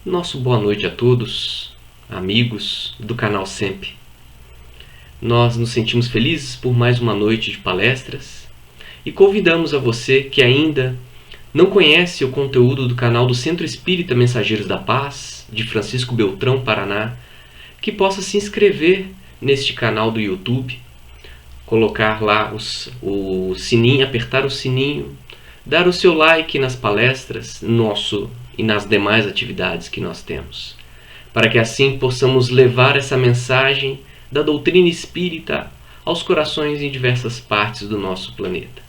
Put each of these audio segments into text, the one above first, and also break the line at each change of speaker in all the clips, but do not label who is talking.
Nosso boa noite a todos, amigos do canal SEMP. Nós nos sentimos felizes por mais uma noite de palestras e convidamos a você que ainda não conhece o conteúdo do canal do Centro Espírita Mensageiros da Paz, de Francisco Beltrão, Paraná, que possa se inscrever neste canal do YouTube, colocar lá o sininho, apertar o sininho, dar o seu like nas palestras e nas demais atividades que nós temos, para que assim possamos levar essa mensagem da doutrina espírita aos corações em diversas partes do nosso planeta.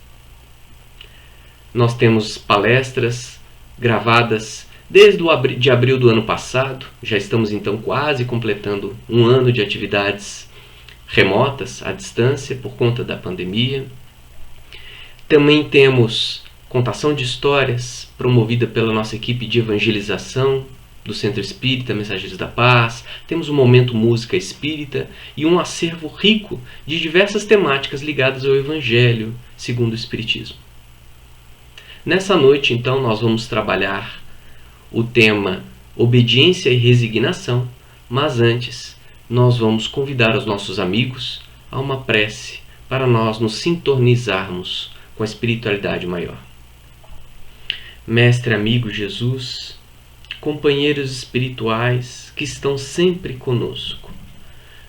Nós temos palestras gravadas desde de abril do ano passado, já estamos então quase completando um ano de atividades remotas, à distância, por conta da pandemia. Também temos contação de histórias, promovida pela nossa equipe de evangelização do Centro Espírita Mensageiros da Paz. Temos um momento música espírita e um acervo rico de diversas temáticas ligadas ao Evangelho segundo o Espiritismo. Nessa noite, então, nós vamos trabalhar o tema obediência e resignação, mas antes nós vamos convidar os nossos amigos a uma prece para nós nos sintonizarmos com a espiritualidade maior. Mestre amigo Jesus, companheiros espirituais que estão sempre conosco,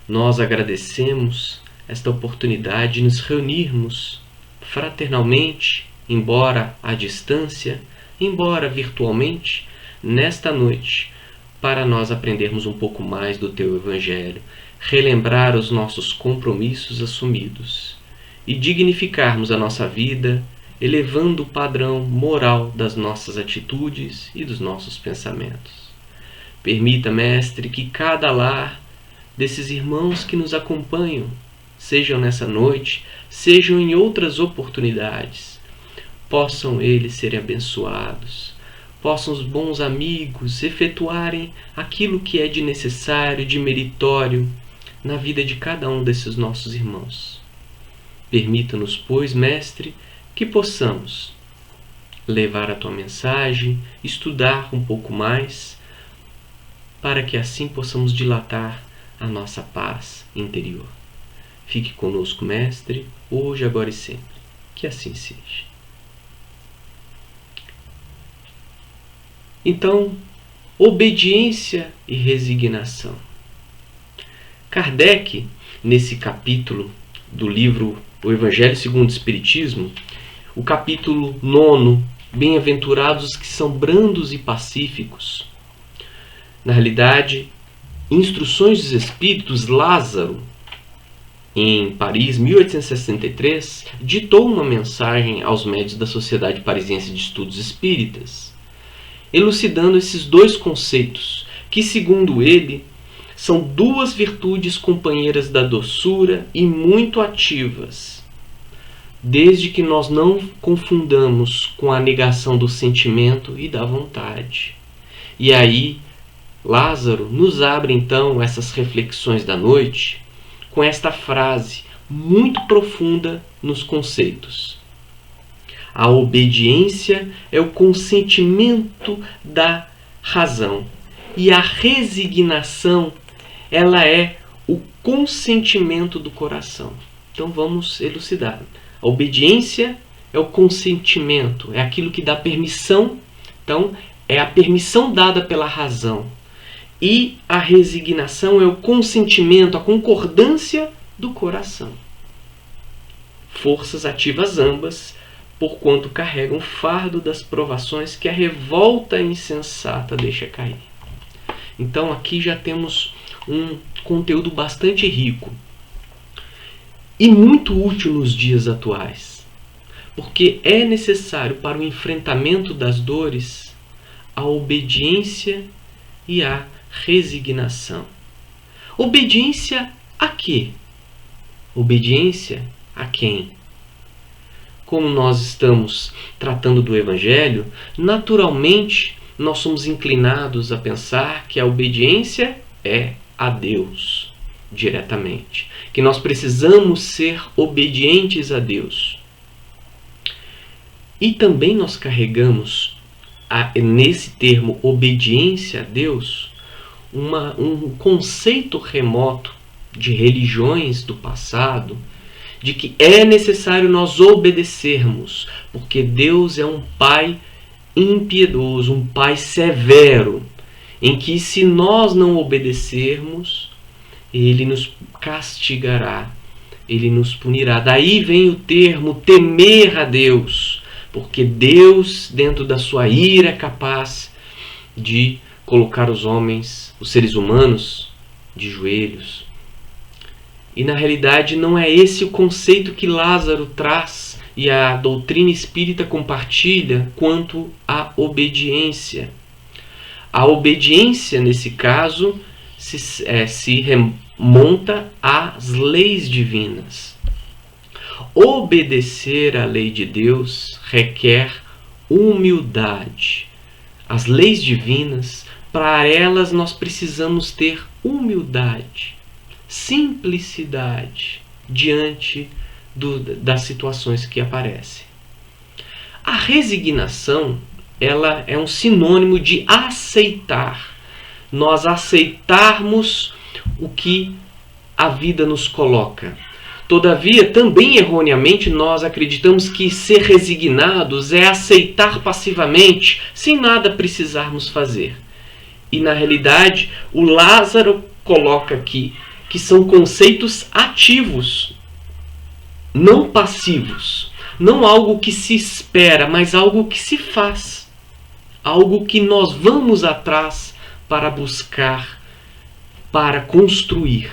nós agradecemos esta oportunidade de nos reunirmos fraternalmente, embora à distância, embora virtualmente, nesta noite, para nós aprendermos um pouco mais do Teu Evangelho, relembrar os nossos compromissos assumidos e dignificarmos a nossa vida, elevando o padrão moral das nossas atitudes e dos nossos pensamentos. Permita, Mestre, que cada lar desses irmãos que nos acompanham, sejam nessa noite, sejam em outras oportunidades, possam eles serem abençoados, possam os bons amigos efetuarem aquilo que é de necessário, de meritório na vida de cada um desses nossos irmãos. Permita-nos, pois, Mestre, que possamos levar a Tua mensagem, estudar um pouco mais, para que assim possamos dilatar a nossa paz interior. Fique conosco, Mestre, hoje, agora e sempre. Que assim seja. Então, obediência e resignação. Kardec, nesse capítulo do livro O Evangelho segundo o Espiritismo, o capítulo 9, Bem-aventurados os que são brandos e pacíficos. Na realidade, Instruções dos Espíritos, Lázaro, em Paris, 1863, ditou uma mensagem aos médios da Sociedade Parisiense de Estudos Espíritas, elucidando esses dois conceitos, que, segundo ele, são duas virtudes companheiras da doçura e muito ativas, desde que nós não confundamos com a negação do sentimento e da vontade. E aí, Lázaro nos abre então essas reflexões da noite com esta frase muito profunda nos conceitos. A obediência é o consentimento da razão e a resignação, ela é o consentimento do coração. Então vamos elucidar. A obediência é o consentimento, é aquilo que dá permissão, então é a permissão dada pela razão. E a resignação é o consentimento, a concordância do coração. Forças ativas ambas, porquanto carregam o fardo das provações que a revolta insensata deixa cair. Então aqui já temos um conteúdo bastante rico e muito útil nos dias atuais, porque é necessário para o enfrentamento das dores a obediência e a resignação. Obediência a quê? Obediência a quem? Como nós estamos tratando do Evangelho, naturalmente nós somos inclinados a pensar que a obediência é a Deus diretamente, que nós precisamos ser obedientes a Deus. E também nós carregamos nesse termo obediência a Deus um conceito remoto de religiões do passado, de que é necessário nós obedecermos, porque Deus é um Pai impiedoso, um Pai severo, em que se nós não obedecermos, Ele nos castigará, Ele nos punirá. Daí vem o termo temer a Deus, porque Deus, dentro da sua ira, é capaz de colocar os homens, os seres humanos, de joelhos. E na realidade não é esse o conceito que Lázaro traz e a doutrina espírita compartilha quanto à obediência. A obediência, nesse caso, se remonta às leis divinas. Obedecer à lei de Deus requer humildade. As leis divinas, para elas nós precisamos ter humildade, simplicidade diante das situações que aparecem. A resignação, ela é um sinônimo de aceitar. Nós aceitarmos o que a vida nos coloca. Todavia, também erroneamente, nós acreditamos que ser resignados é aceitar passivamente, sem nada precisarmos fazer. E, na realidade, o Lázaro coloca aqui que são conceitos ativos, não passivos. Não algo que se espera, mas algo que se faz. Algo que nós vamos atrás para buscar, para construir.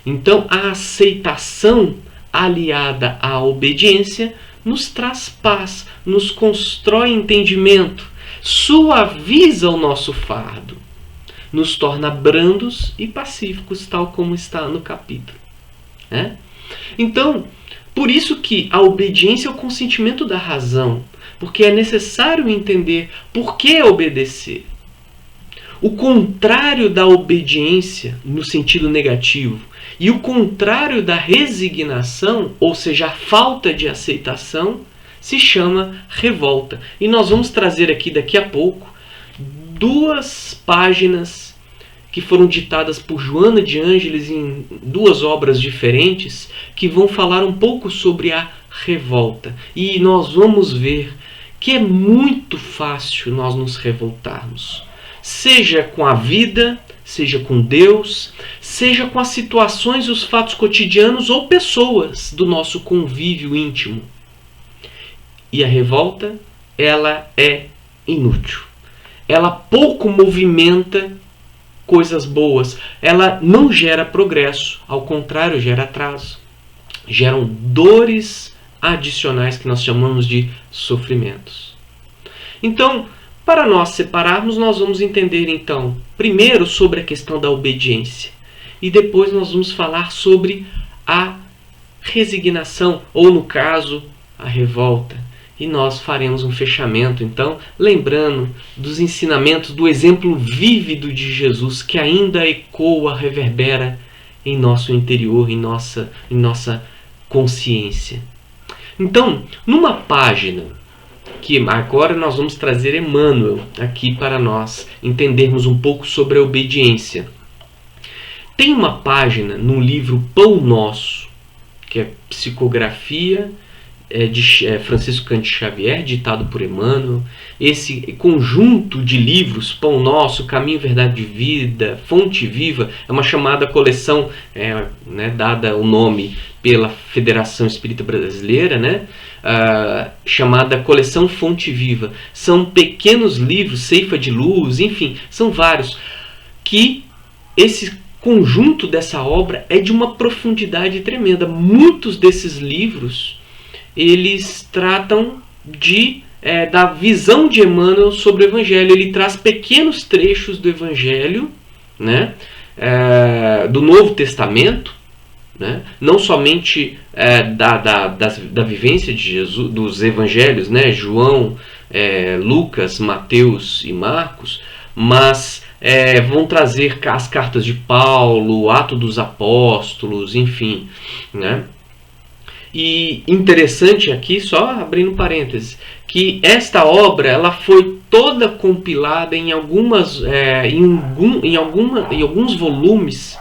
Então, a aceitação aliada à obediência nos traz paz, nos constrói entendimento, suaviza o nosso fardo, nos torna brandos e pacíficos, tal como está no capítulo. Então, por isso que a obediência é o consentimento da razão, porque é necessário entender por que obedecer. O contrário da obediência, no sentido negativo, e o contrário da resignação, ou seja, a falta de aceitação, se chama revolta. E nós vamos trazer aqui, daqui a pouco, 2 páginas que foram ditadas por Joana de Ângeles em 2 obras diferentes, que vão falar um pouco sobre a revolta. E nós vamos ver que é muito fácil nós nos revoltarmos. Seja com a vida, seja com Deus, seja com as situações e os fatos cotidianos ou pessoas do nosso convívio íntimo. E a revolta, ela é inútil. Ela pouco movimenta coisas boas. Ela não gera progresso, ao contrário, gera atraso. Geram dores adicionais que nós chamamos de sofrimentos. Então, para nós separarmos, nós vamos entender então, primeiro sobre a questão da obediência e depois nós vamos falar sobre a resignação, ou no caso, a revolta. E nós faremos um fechamento, então, lembrando dos ensinamentos, do exemplo vívido de Jesus, que ainda ecoa, reverbera em nosso interior, em nossa consciência. Então, numa página que agora nós vamos trazer Emmanuel aqui para nós entendermos um pouco sobre a obediência. Tem uma página no livro Pão Nosso, que é psicografia de Francisco Cândido Xavier, ditado por Emmanuel. Esse conjunto de livros, Pão Nosso, Caminho, Verdade e Vida, Fonte Viva, é uma chamada coleção, dada o nome pela Federação Espírita Brasileira, chamada Coleção Fonte Viva. São pequenos livros, Ceifa de Luz, enfim, são vários, que esse conjunto dessa obra é de uma profundidade tremenda. Muitos desses livros eles tratam da visão de Emmanuel sobre o Evangelho. Ele traz pequenos trechos do Evangelho, do Novo Testamento, não somente da vivência de Jesus, dos Evangelhos, João, Lucas, Mateus e Marcos, mas vão trazer as cartas de Paulo, o Ato dos Apóstolos, enfim, E interessante aqui, só abrindo parênteses, que esta obra ela foi toda compilada em alguns volumes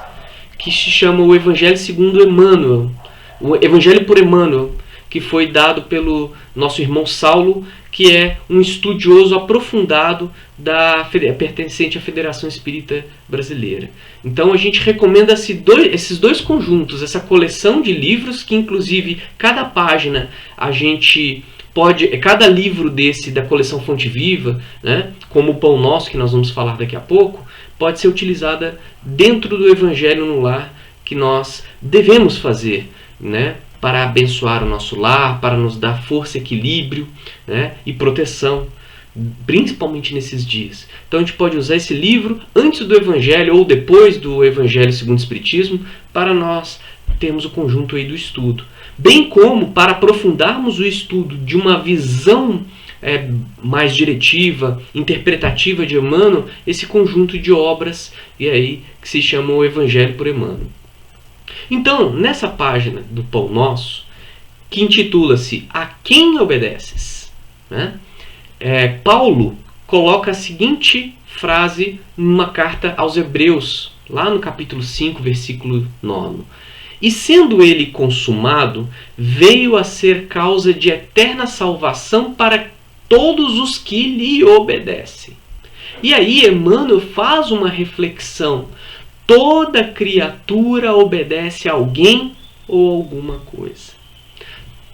que se chama o Evangelho segundo Emmanuel, o Evangelho por Emmanuel, que foi dado pelo nosso irmão Saulo, que é um estudioso aprofundado pertencente à Federação Espírita Brasileira. Então a gente recomenda esses dois conjuntos, essa coleção de livros, que inclusive cada página a gente pode, cada livro desse da coleção Fonte Viva, né, como o Pão Nosso, que nós vamos falar daqui a pouco, pode ser utilizada dentro do Evangelho no Lar, que nós devemos fazer, né, para abençoar o nosso lar, para nos dar força, equilíbrio, né, e proteção, principalmente nesses dias. Então a gente pode usar esse livro antes do Evangelho ou depois do Evangelho segundo o Espiritismo para nós termos o conjunto aí do estudo. Bem como para aprofundarmos o estudo de uma visão mais diretiva, interpretativa de Emmanuel, esse conjunto de obras e aí, que se chama o Evangelho por Emmanuel. Então, nessa página do Pão Nosso, que intitula-se A Quem Obedeces, né? Paulo coloca a seguinte frase numa carta aos Hebreus, lá no capítulo 5, versículo 9. E sendo ele consumado, veio a ser causa de eterna salvação para todos os que lhe obedecem. E aí Emmanuel faz uma reflexão. Toda criatura obedece a alguém ou alguma coisa.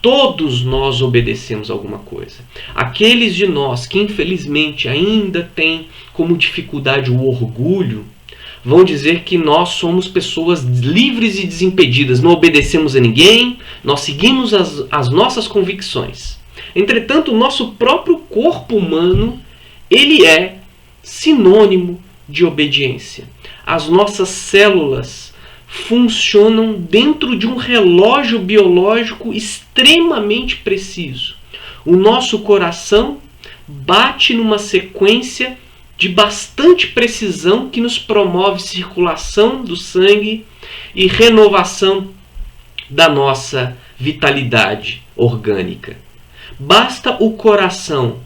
Todos nós obedecemos a alguma coisa. Aqueles de nós que infelizmente ainda têm como dificuldade o orgulho, vão dizer que nós somos pessoas livres e desimpedidas, não obedecemos a ninguém, nós seguimos as nossas convicções. Entretanto, o nosso próprio corpo humano, ele é sinônimo de obediência. As nossas células funcionam dentro de um relógio biológico extremamente preciso. O nosso coração bate numa sequência de bastante precisão que nos promove circulação do sangue e renovação da nossa vitalidade orgânica. Basta o coração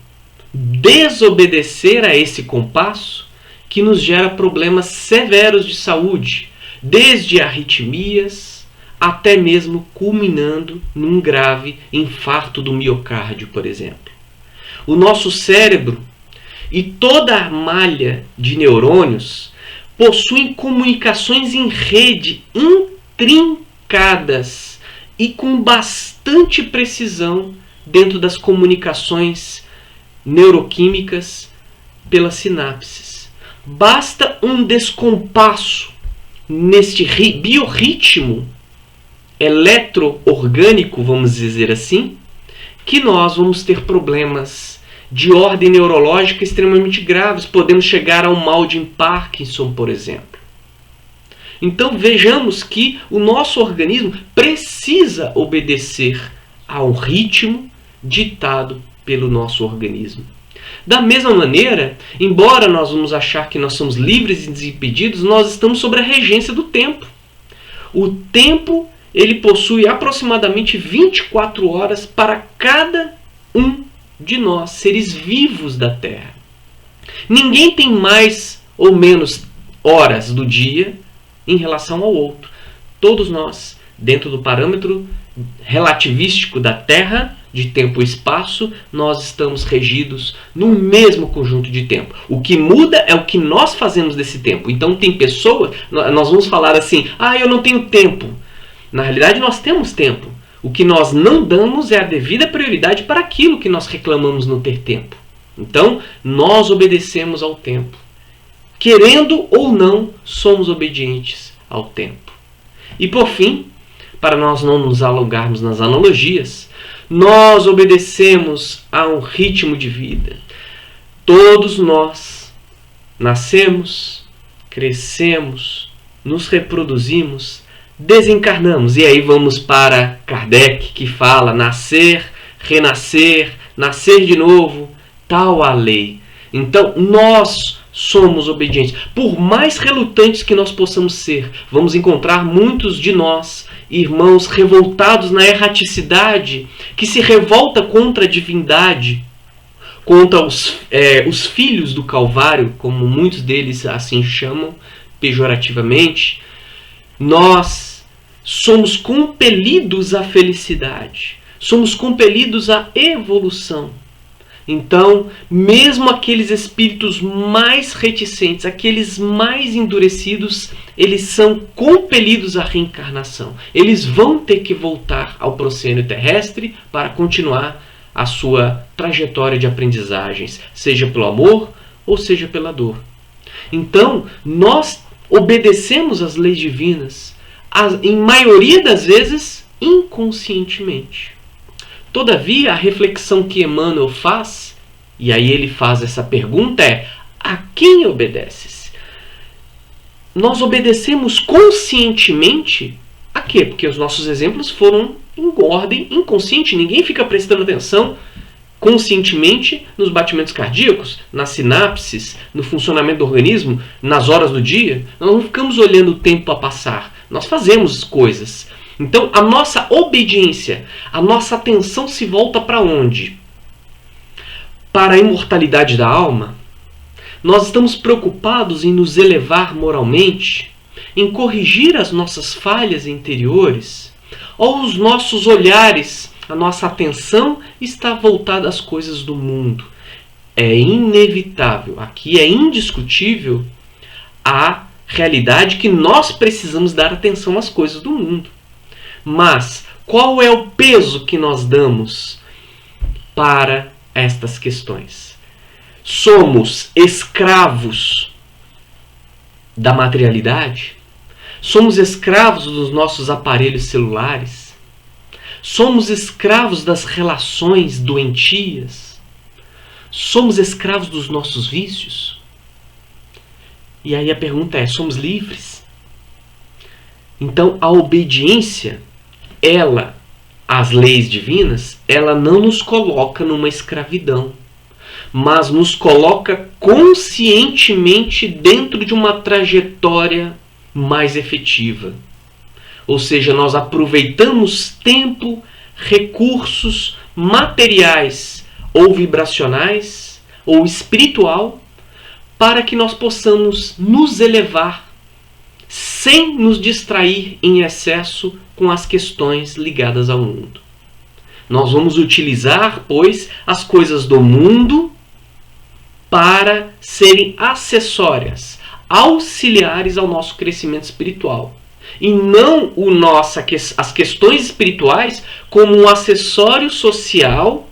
desobedecer a esse compasso que nos gera problemas severos de saúde, desde arritmias até mesmo culminando num grave infarto do miocárdio, por exemplo. O nosso cérebro e toda a malha de neurônios possuem comunicações em rede intrincadas e com bastante precisão dentro das comunicações neuroquímicas pelas sinapses. Basta um descompasso neste biorritmo eletroorgânico, vamos dizer assim, que nós vamos ter problemas de ordem neurológica extremamente graves. Podemos chegar a um mal de Parkinson, por exemplo. Então vejamos que o nosso organismo precisa obedecer a um ritmo ditado pelo nosso organismo. Da mesma maneira, embora nós vamos achar que nós somos livres e desimpedidos, nós estamos sob a regência do tempo. O tempo, ele possui aproximadamente 24 horas para cada um de nós, seres vivos da Terra. Ninguém tem mais ou menos horas do dia em relação ao outro. Todos nós, dentro do parâmetro relativístico da Terra, de tempo e espaço, nós estamos regidos no mesmo conjunto de tempo. O que muda é o que nós fazemos desse tempo. Então tem pessoas, nós vamos falar assim, eu não tenho tempo. Na realidade nós temos tempo. O que nós não damos é a devida prioridade para aquilo que nós reclamamos não ter tempo. Então nós obedecemos ao tempo. Querendo ou não, somos obedientes ao tempo. E por fim, para nós não nos alongarmos nas analogias, nós obedecemos a um ritmo de vida. Todos nós nascemos, crescemos, nos reproduzimos, desencarnamos. E aí vamos para Kardec, que fala nascer, renascer, nascer de novo, tal a lei. Então nós somos obedientes. Por mais relutantes que nós possamos ser, vamos encontrar muitos de nós irmãos revoltados na erraticidade, que se revolta contra a divindade, contra os filhos do Calvário, como muitos deles assim chamam pejorativamente, nós somos compelidos à felicidade, somos compelidos à evolução. Então, mesmo aqueles espíritos mais reticentes, aqueles mais endurecidos, eles são compelidos à reencarnação. Eles vão ter que voltar ao proscênio terrestre para continuar a sua trajetória de aprendizagens, seja pelo amor ou seja pela dor. Então, nós obedecemos às leis divinas, em maioria das vezes, inconscientemente. Todavia, a reflexão que Emmanuel faz, e aí ele faz essa pergunta, é: a quem obedeces? Nós obedecemos conscientemente a quê? Porque os nossos exemplos foram em ordem inconsciente. Ninguém fica prestando atenção conscientemente nos batimentos cardíacos, nas sinapses, no funcionamento do organismo, nas horas do dia. Nós não ficamos olhando o tempo a passar. Nós fazemos coisas. Então, a nossa obediência, a nossa atenção se volta para onde? Para a imortalidade da alma? Nós estamos preocupados em nos elevar moralmente, em corrigir as nossas falhas interiores? Ou os nossos olhares, a nossa atenção está voltada às coisas do mundo? É inevitável, aqui é indiscutível a realidade que nós precisamos dar atenção às coisas do mundo. Mas qual é o peso que nós damos para estas questões? Somos escravos da materialidade? Somos escravos dos nossos aparelhos celulares? Somos escravos das relações doentias? Somos escravos dos nossos vícios? E aí a pergunta é: somos livres? Então a obediência, às leis divinas, ela não nos coloca numa escravidão, mas nos coloca conscientemente dentro de uma trajetória mais efetiva. Ou seja, nós aproveitamos tempo, recursos materiais ou vibracionais ou espiritual para que nós possamos nos elevar sem nos distrair em excesso com as questões ligadas ao mundo. Nós vamos utilizar, pois, as coisas do mundo para serem acessórias, auxiliares ao nosso crescimento espiritual. E não as questões espirituais como um acessório social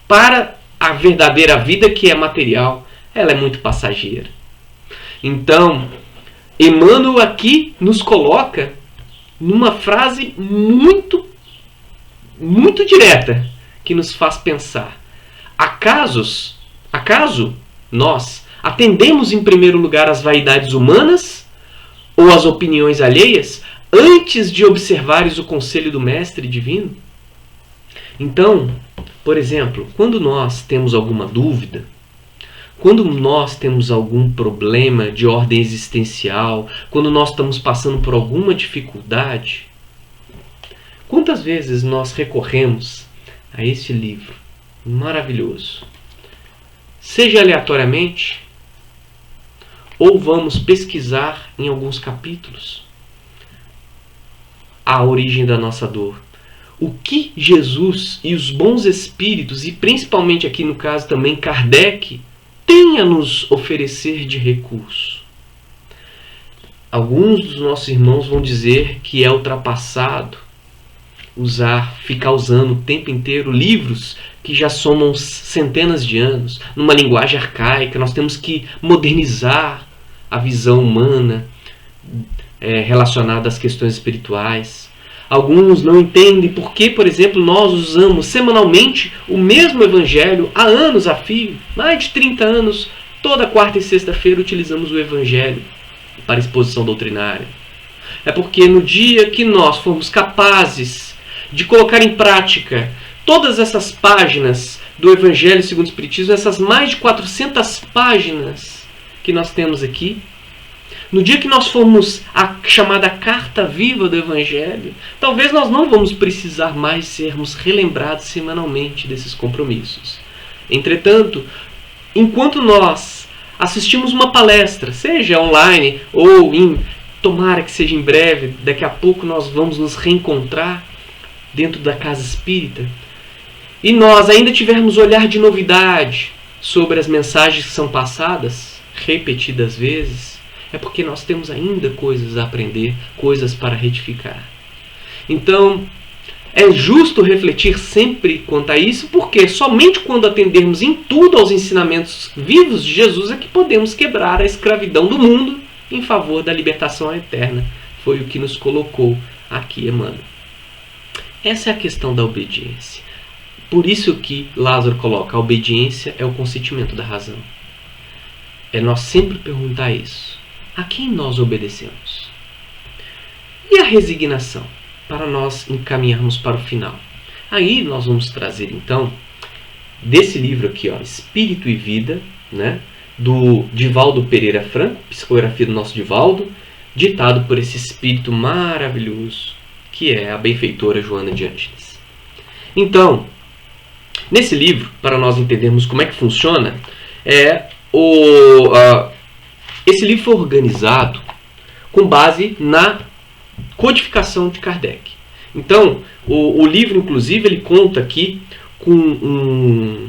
para a verdadeira vida, que é material. Ela é muito passageira. Então, Emmanuel aqui nos coloca numa frase muito direta, que nos faz pensar: acaso nós atendemos em primeiro lugar às vaidades humanas ou às opiniões alheias antes de observares o conselho do Mestre Divino? Então, por exemplo, quando nós temos alguma dúvida, quando nós temos algum problema de ordem existencial, quando nós estamos passando por alguma dificuldade, quantas vezes nós recorremos a este livro maravilhoso? Seja aleatoriamente, ou vamos pesquisar em alguns capítulos a origem da nossa dor. O que Jesus e os bons espíritos, e principalmente aqui no caso também Kardec, tem a nos oferecer de recurso? Alguns dos nossos irmãos vão dizer que é ultrapassado ficar usando o tempo inteiro livros que já somam centenas de anos, numa linguagem arcaica. Nós temos que modernizar a visão humana relacionada às questões espirituais. Alguns não entendem por que, por exemplo, nós usamos semanalmente o mesmo evangelho há anos a fio, mais de 30 anos, toda quarta e sexta-feira utilizamos o evangelho para exposição doutrinária. É porque no dia que nós formos capazes de colocar em prática todas essas páginas do Evangelho segundo o Espiritismo, essas mais de 400 páginas que nós temos aqui, No dia que nós formos a chamada carta viva do Evangelho, talvez nós não vamos precisar mais sermos relembrados semanalmente desses compromissos. Entretanto, enquanto nós assistimos uma palestra, seja online ou tomara que seja em breve, daqui a pouco nós vamos nos reencontrar dentro da casa espírita, e nós ainda tivermos olhar de novidade sobre as mensagens que são passadas repetidas vezes, é porque nós temos ainda coisas a aprender, coisas para retificar. Então, é justo refletir sempre quanto a isso, porque somente quando atendermos em tudo aos ensinamentos vivos de Jesus é que podemos quebrar a escravidão do mundo em favor da libertação eterna. Foi o que nos colocou aqui Emmanuel. Essa é a questão da obediência. Por isso que Lázaro coloca, a obediência é o consentimento da razão. É nós sempre perguntar isso. A quem nós obedecemos? E a resignação? Para nós encaminharmos para o final. Aí nós vamos trazer então, desse livro aqui, Espírito e Vida, né, do Divaldo Pereira Franco, psicografia do nosso Divaldo, ditado por esse espírito maravilhoso, que é a benfeitora Joana de Ângeles. Então, nesse livro, para nós entendermos como é que funciona, esse livro foi organizado com base na codificação de Kardec. Então, o livro, inclusive, ele conta aqui com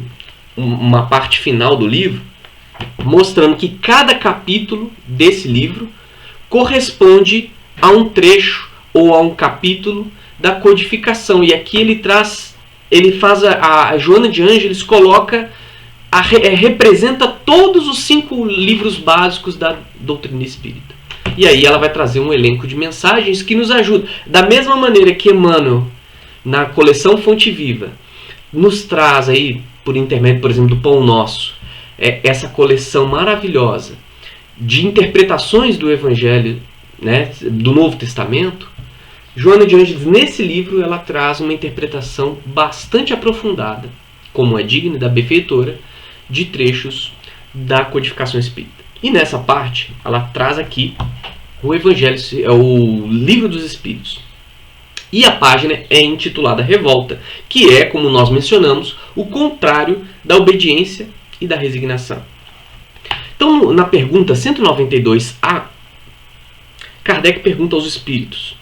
uma parte final do livro, mostrando que cada capítulo desse livro corresponde a um trecho ou a um capítulo da codificação. E aqui ele faz a Joana de Ângeles coloca, representa todos os 5 livros básicos da doutrina espírita. E aí ela vai trazer um elenco de mensagens que nos ajuda. Da mesma maneira que Emmanuel, na coleção Fonte Viva, nos traz aí, por intermédio, por exemplo, do Pão Nosso, essa coleção maravilhosa de interpretações do Evangelho, né, do Novo Testamento, Joana de Ângeles, nesse livro, ela traz uma interpretação bastante aprofundada, como é digna da benfeitora, de trechos da codificação espírita. E nessa parte, ela traz aqui o Evangelho, o Livro dos Espíritos. E a página é intitulada Revolta, que é, como nós mencionamos, o contrário da obediência e da resignação. Então, na pergunta 192A, Kardec pergunta aos espíritos: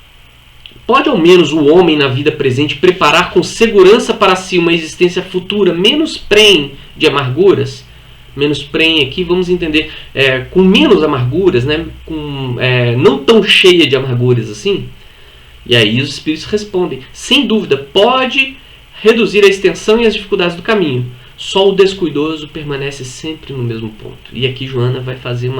pode ao menos o homem na vida presente preparar com segurança para si uma existência futura menos prenhe de amarguras? Menos prenhe aqui, vamos entender, com menos amarguras, né? Não tão cheia de amarguras assim? E aí os espíritos respondem: sem dúvida, pode reduzir a extensão e as dificuldades do caminho. Só o descuidoso permanece sempre no mesmo ponto. E aqui Joana vai fazer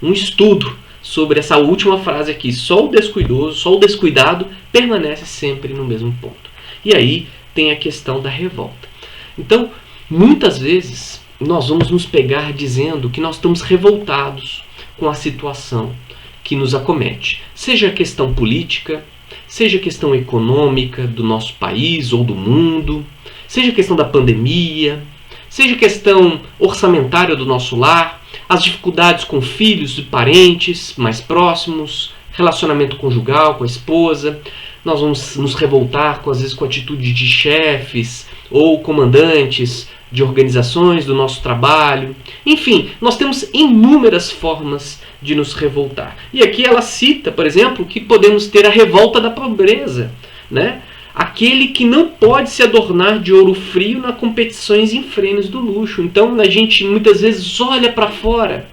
um estudo sobre essa última frase aqui. Só o descuidoso, só o descuidado permanece sempre no mesmo ponto. E aí tem a questão da revolta. Então, muitas vezes, nós vamos nos pegar dizendo que nós estamos revoltados com a situação que nos acomete. Seja a questão política, seja a questão econômica do nosso país ou do mundo, seja a questão da pandemia, seja a questão orçamentária do nosso lar, as dificuldades com filhos e parentes mais próximos, relacionamento conjugal com a esposa. Nós vamos nos revoltar, às vezes, com a atitude de chefes ou comandantes de organizações do nosso trabalho. Enfim, nós temos inúmeras formas de nos revoltar. E aqui ela cita, por exemplo, que podemos ter a revolta da pobreza, né? Aquele que não pode se adornar de ouro frio nas competições infrenos do luxo. Então a gente muitas vezes olha para fora,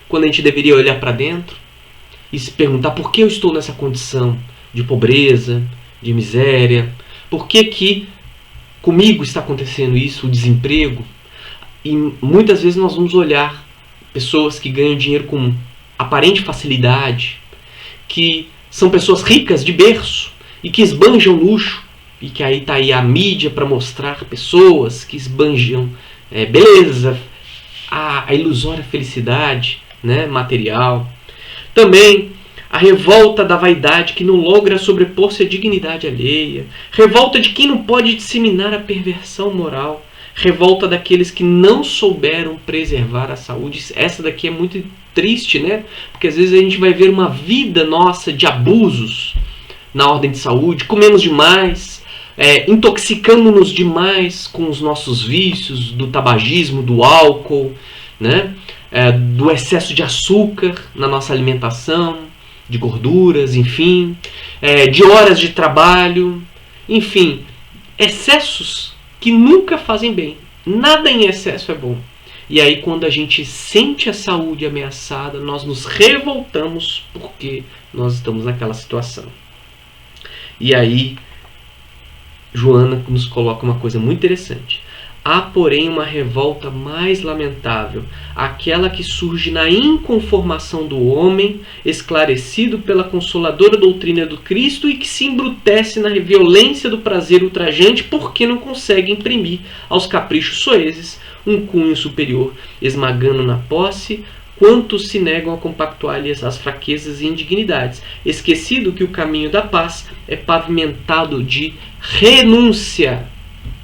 quando a gente deveria olhar para dentro e se perguntar: por que eu estou nessa condição de pobreza, de miséria? Por que comigo está acontecendo isso, o desemprego? E muitas vezes nós vamos olhar pessoas que ganham dinheiro com aparente facilidade, que são pessoas ricas de berço e que esbanjam luxo, e que aí está aí a mídia para mostrar pessoas que esbanjam beleza, a ilusória felicidade, né, material. Também a revolta da vaidade que não logra sobrepor-se à dignidade alheia. Revolta de quem não pode disseminar a perversão moral. Revolta daqueles que não souberam preservar a saúde. Essa daqui é muito triste, né? Porque às vezes a gente vai ver uma vida nossa de abusos na ordem de saúde, comemos demais, intoxicamos-nos demais com os nossos vícios, do tabagismo, do álcool, né? Do excesso de açúcar na nossa alimentação, de gorduras, enfim, de horas de trabalho, enfim, excessos que nunca fazem bem. Nada em excesso é bom. E aí, quando a gente sente a saúde ameaçada, nós nos revoltamos porque nós estamos naquela situação. E aí, Joana nos coloca uma coisa muito interessante. Há, porém, uma revolta mais lamentável, aquela que surge na inconformação do homem, esclarecido pela consoladora doutrina do Cristo e que se embrutece na violência do prazer ultrajante porque não consegue imprimir aos caprichos soezes um cunho superior, esmagando na posse quantos se negam a compactuar-lhe as fraquezas e indignidades, esquecido que o caminho da paz é pavimentado de renúncia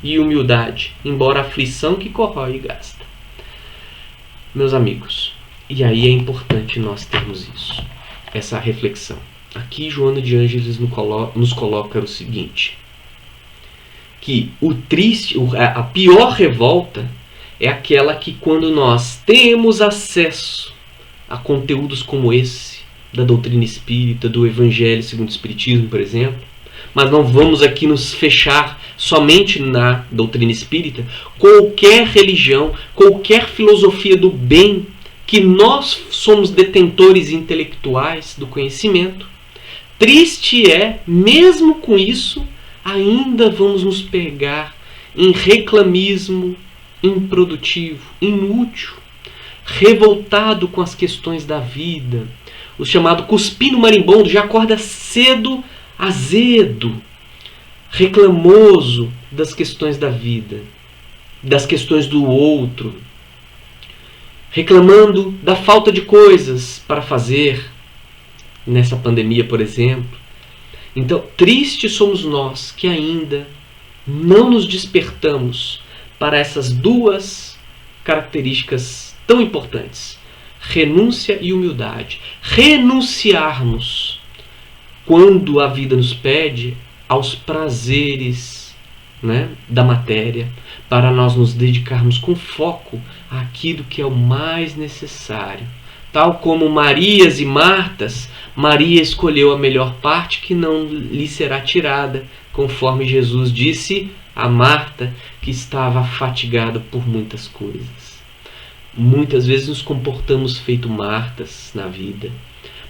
e humildade, embora a aflição que corrói e gasta. Meus amigos, e aí é importante nós termos isso, essa reflexão. Aqui Joana de Ângeles nos coloca o seguinte, que a pior revolta é aquela que quando nós temos acesso a conteúdos como esse, da doutrina espírita, do Evangelho segundo o Espiritismo, por exemplo, mas não vamos aqui nos fechar somente na doutrina espírita, qualquer religião, qualquer filosofia do bem, que nós somos detentores intelectuais do conhecimento, triste é, mesmo com isso, ainda vamos nos pegar em reclamismo improdutivo, inútil, revoltado com as questões da vida, o chamado cuspino marimbondo, já acorda cedo, azedo, reclamoso das questões da vida, das questões do outro, reclamando da falta de coisas para fazer nessa pandemia, por exemplo. Então, tristes somos nós que ainda não nos despertamos para essas duas características tão importantes: renúncia e humildade. Renunciarmos, quando a vida nos pede, aos prazeres, né, da matéria, para nós nos dedicarmos com foco àquilo que é o mais necessário. Tal como Marias e Martas, Maria escolheu a melhor parte que não lhe será tirada, conforme Jesus disse a Marta, que estava fatigada por muitas coisas. Muitas vezes nos comportamos feito Martas na vida,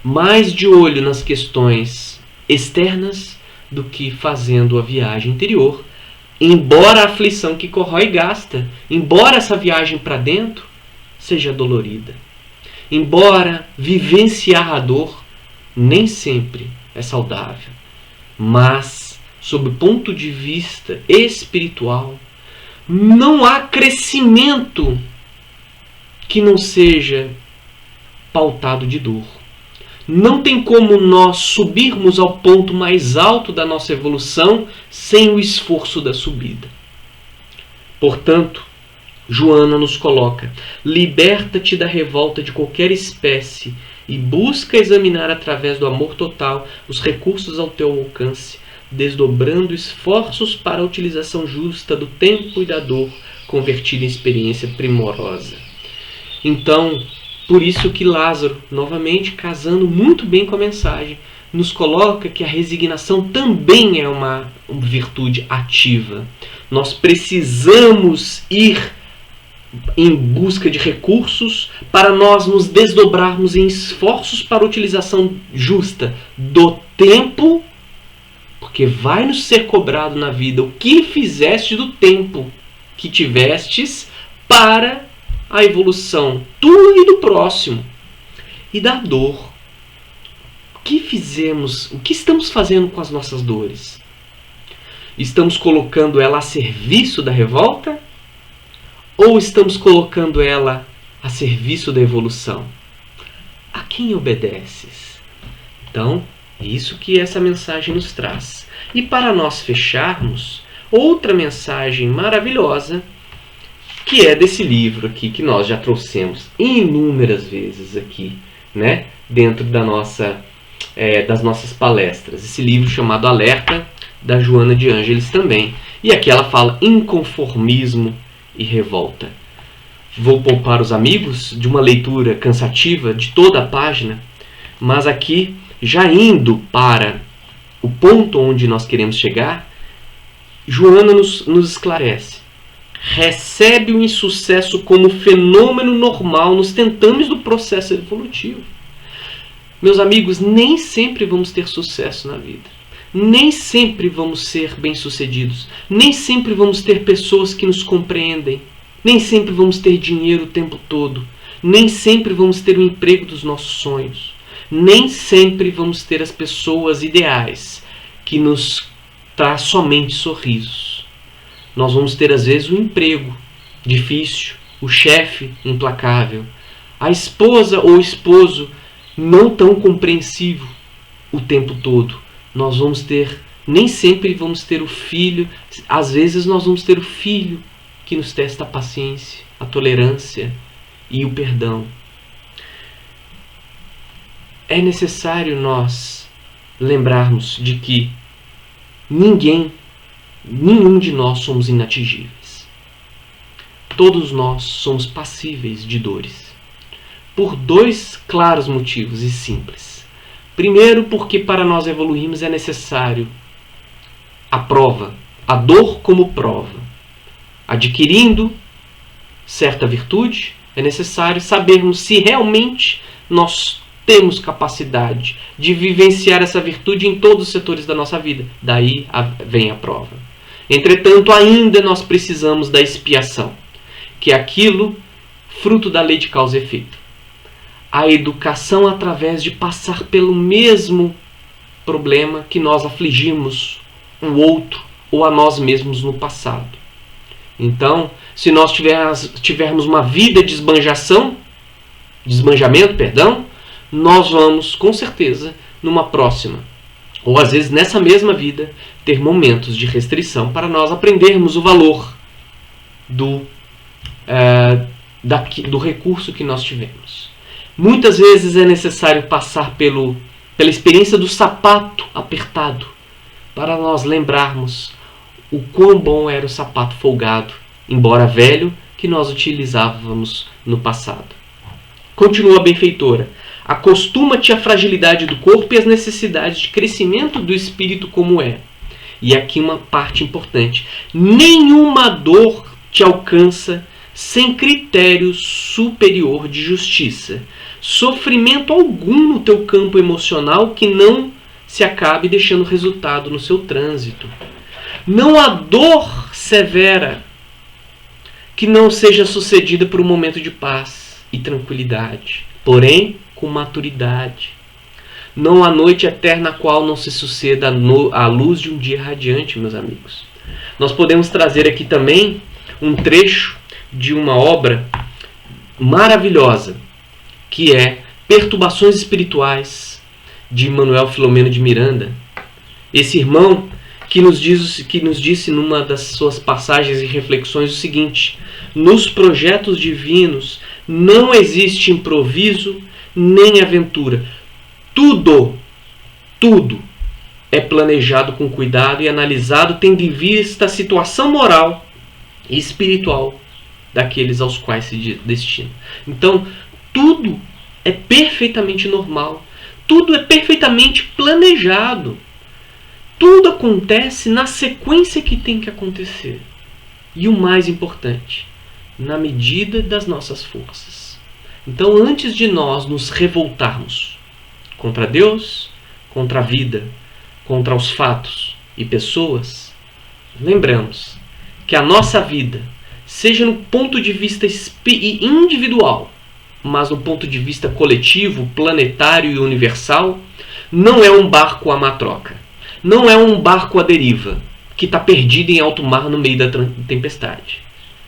mais de olho nas questões externas do que fazendo a viagem interior, embora a aflição que corrói e gasta, embora essa viagem para dentro seja dolorida, embora vivenciar a dor nem sempre é saudável, mas, sob o ponto de vista espiritual, não há crescimento que não seja pautado de dor. Não tem como nós subirmos ao ponto mais alto da nossa evolução sem o esforço da subida. Portanto, Joana nos coloca: liberta-te da revolta de qualquer espécie e busca examinar através do amor total os recursos ao teu alcance, desdobrando esforços para a utilização justa do tempo e da dor, convertida em experiência primorosa. Então, por isso que Lázaro, novamente casando muito bem com a mensagem, nos coloca que a resignação também é uma virtude ativa. Nós precisamos ir em busca de recursos para nós nos desdobrarmos em esforços para a utilização justa do tempo, porque vai nos ser cobrado na vida o que fizeste do tempo que tivestes para a evolução tua e do próximo, e da dor. O que fizemos, o que estamos fazendo com as nossas dores? Estamos colocando ela a serviço da revolta? Ou estamos colocando ela a serviço da evolução? A quem obedeces? Então, é isso que essa mensagem nos traz. E para nós fecharmos, outra mensagem maravilhosa que é desse livro aqui que nós já trouxemos inúmeras vezes aqui, né, dentro das nossas palestras. Esse livro chamado Alerta, da Joana de Ângeles também. E aqui ela fala inconformismo e revolta. Vou poupar os amigos de uma leitura cansativa de toda a página, mas aqui, já indo para o ponto onde nós queremos chegar, Joana nos esclarece. Recebe o insucesso como fenômeno normal nos tentames do processo evolutivo. Meus amigos, nem sempre vamos ter sucesso na vida. Nem sempre vamos ser bem-sucedidos. Nem sempre vamos ter pessoas que nos compreendem. Nem sempre vamos ter dinheiro o tempo todo. Nem sempre vamos ter o emprego dos nossos sonhos. Nem sempre vamos ter as pessoas ideais que nos traz somente sorrisos. Nós vamos ter às vezes um emprego difícil, o chefe implacável, a esposa ou o esposo não tão compreensivo o tempo todo. Nós vamos ter, nem sempre vamos ter o filho, às vezes nós vamos ter o filho que nos testa a paciência, a tolerância e o perdão. É necessário nós lembrarmos de que nenhum de nós somos inatingíveis. Todos nós somos passíveis de dores. Por dois claros motivos e simples. Primeiro, porque para nós evoluirmos é necessário a prova, a dor como prova. Adquirindo certa virtude, é necessário sabermos se realmente nós temos capacidade de vivenciar essa virtude em todos os setores da nossa vida. Daí vem a prova. Entretanto, ainda nós precisamos da expiação, que é aquilo fruto da lei de causa e efeito. A educação através de passar pelo mesmo problema que nós afligimos o outro ou a nós mesmos no passado. Então, se nós tivermos uma vida de desmanjamento, nós vamos, com certeza, numa próxima, ou às vezes nessa mesma vida, ter momentos de restrição para nós aprendermos o valor do recurso que nós tivemos. Muitas vezes é necessário passar pela experiência do sapato apertado para nós lembrarmos o quão bom era o sapato folgado, embora velho, que nós utilizávamos no passado. Continua a benfeitora. Acostuma-te à fragilidade do corpo e às necessidades de crescimento do espírito como é. E aqui uma parte importante. Nenhuma dor te alcança sem critério superior de justiça. Sofrimento algum no teu campo emocional que não se acabe deixando resultado no seu trânsito. Não há dor severa que não seja sucedida por um momento de paz e tranquilidade, porém com maturidade. Não há noite eterna a qual não se suceda a luz de um dia radiante, meus amigos. Nós podemos trazer aqui também um trecho de uma obra maravilhosa, que é Perturbações Espirituais, de Manuel Filomeno de Miranda. Esse irmão que nos disse numa das suas passagens e reflexões o seguinte: nos projetos divinos não existe improviso nem aventura. Tudo é planejado com cuidado e analisado tendo em vista a situação moral e espiritual daqueles aos quais se destina. Então, tudo é perfeitamente normal. Tudo é perfeitamente planejado. Tudo acontece na sequência que tem que acontecer. E o mais importante, na medida das nossas forças. Então, antes de nós nos revoltarmos contra Deus, contra a vida, contra os fatos e pessoas, lembramos que a nossa vida, seja no ponto de vista individual, mas no ponto de vista coletivo, planetário e universal, não é um barco à matroca. Não é um barco à deriva, que está perdido em alto mar no meio da tempestade.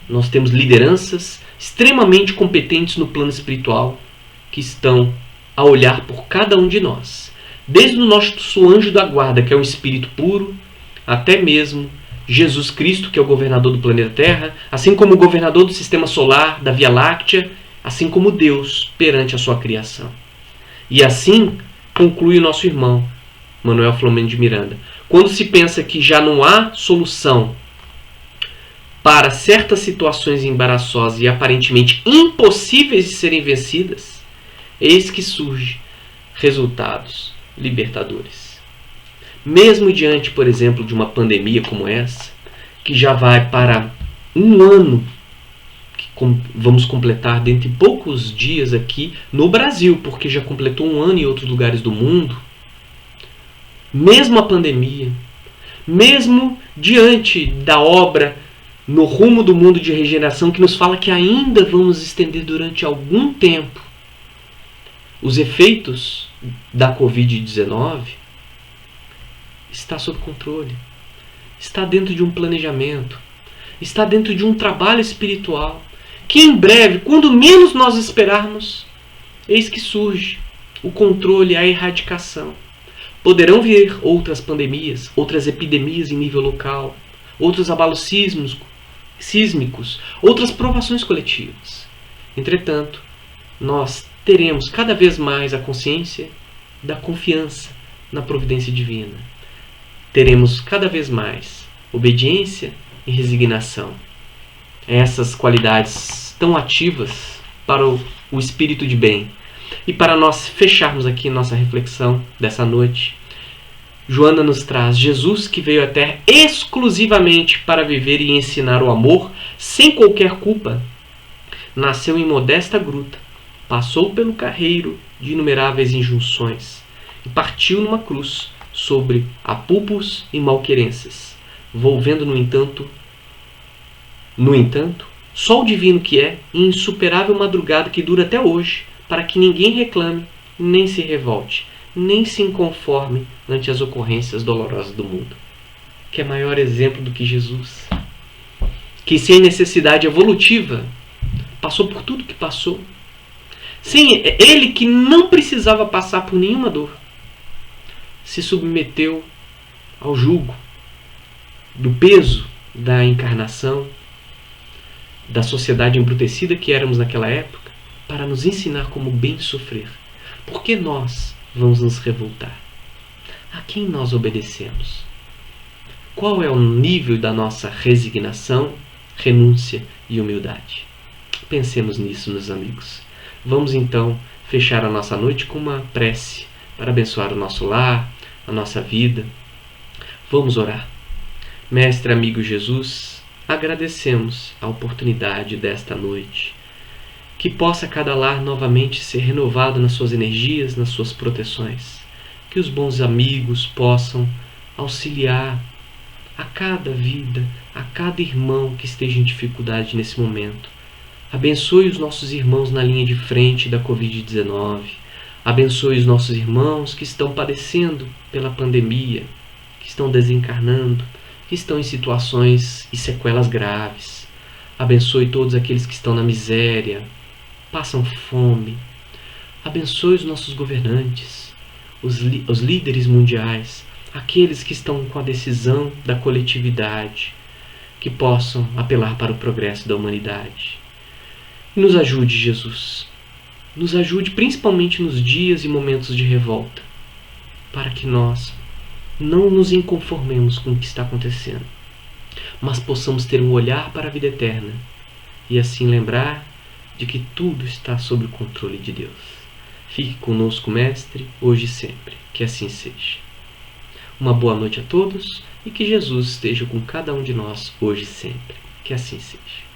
Nós temos lideranças extremamente competentes no plano espiritual, que estão a olhar por cada um de nós. Desde o nosso anjo da guarda, que é um espírito puro, até mesmo Jesus Cristo, que é o governador do planeta Terra, assim como o governador do sistema solar, da Via Láctea, assim como Deus perante a sua criação. E assim conclui o nosso irmão, Manuel Filomeno de Miranda. Quando se pensa que já não há solução para certas situações embaraçosas e aparentemente impossíveis de serem vencidas, eis que surgem resultados libertadores. Mesmo diante, por exemplo, de uma pandemia como essa, que já vai para um ano, que vamos completar dentro de poucos dias aqui no Brasil, porque já completou um ano em outros lugares do mundo, mesmo a pandemia, mesmo diante da obra no rumo do mundo de regeneração, que nos fala que ainda vamos estender durante algum tempo os efeitos da Covid-19, está sob controle, está dentro de um planejamento, está dentro de um trabalho espiritual, que em breve, quando menos nós esperarmos, eis que surge o controle, a erradicação. Poderão vir outras pandemias, outras epidemias em nível local, outros abalos sísmicos, outras provações coletivas. Entretanto, nós teremos cada vez mais a consciência da confiança na providência divina. Teremos cada vez mais obediência e resignação. Essas qualidades tão ativas para o espírito de bem. E para nós fecharmos aqui nossa reflexão dessa noite, Joana nos traz Jesus, que veio à Terra exclusivamente para viver e ensinar o amor sem qualquer culpa. Nasceu em modesta gruta, passou pelo carreiro de inumeráveis injunções e partiu numa cruz sobre apupos e malquerenças, volvendo, no entanto, sol divino que é e insuperável madrugada que dura até hoje, para que ninguém reclame, nem se revolte, nem se inconforme ante as ocorrências dolorosas do mundo. Que é maior exemplo do que Jesus, que sem necessidade evolutiva passou por tudo que passou, sem ele que não precisava passar por nenhuma dor, se submeteu ao jugo do peso da encarnação, da sociedade embrutecida que éramos naquela época, para nos ensinar como bem sofrer. Por que nós vamos nos revoltar? A quem nós obedecemos? Qual é o nível da nossa resignação, renúncia e humildade? Pensemos nisso, meus amigos. Vamos então fechar a nossa noite com uma prece para abençoar o nosso lar, a nossa vida. Vamos orar. Mestre amigo Jesus, agradecemos a oportunidade desta noite. Que possa cada lar novamente ser renovado nas suas energias, nas suas proteções. Que os bons amigos possam auxiliar a cada vida, a cada irmão que esteja em dificuldade nesse momento. Abençoe os nossos irmãos na linha de frente da Covid-19. Abençoe os nossos irmãos que estão padecendo pela pandemia, que estão desencarnando, que estão em situações e sequelas graves. Abençoe todos aqueles que estão na miséria, passam fome. Abençoe os nossos governantes, os líderes mundiais, aqueles que estão com a decisão da coletividade, que possam apelar para o progresso da humanidade. E nos ajude, Jesus. Nos ajude principalmente nos dias e momentos de revolta, para que nós não nos inconformemos com o que está acontecendo, mas possamos ter um olhar para a vida eterna e assim lembrar de que tudo está sob o controle de Deus. Fique conosco, Mestre, hoje e sempre. Que assim seja. Uma boa noite a todos e que Jesus esteja com cada um de nós hoje e sempre. Que assim seja.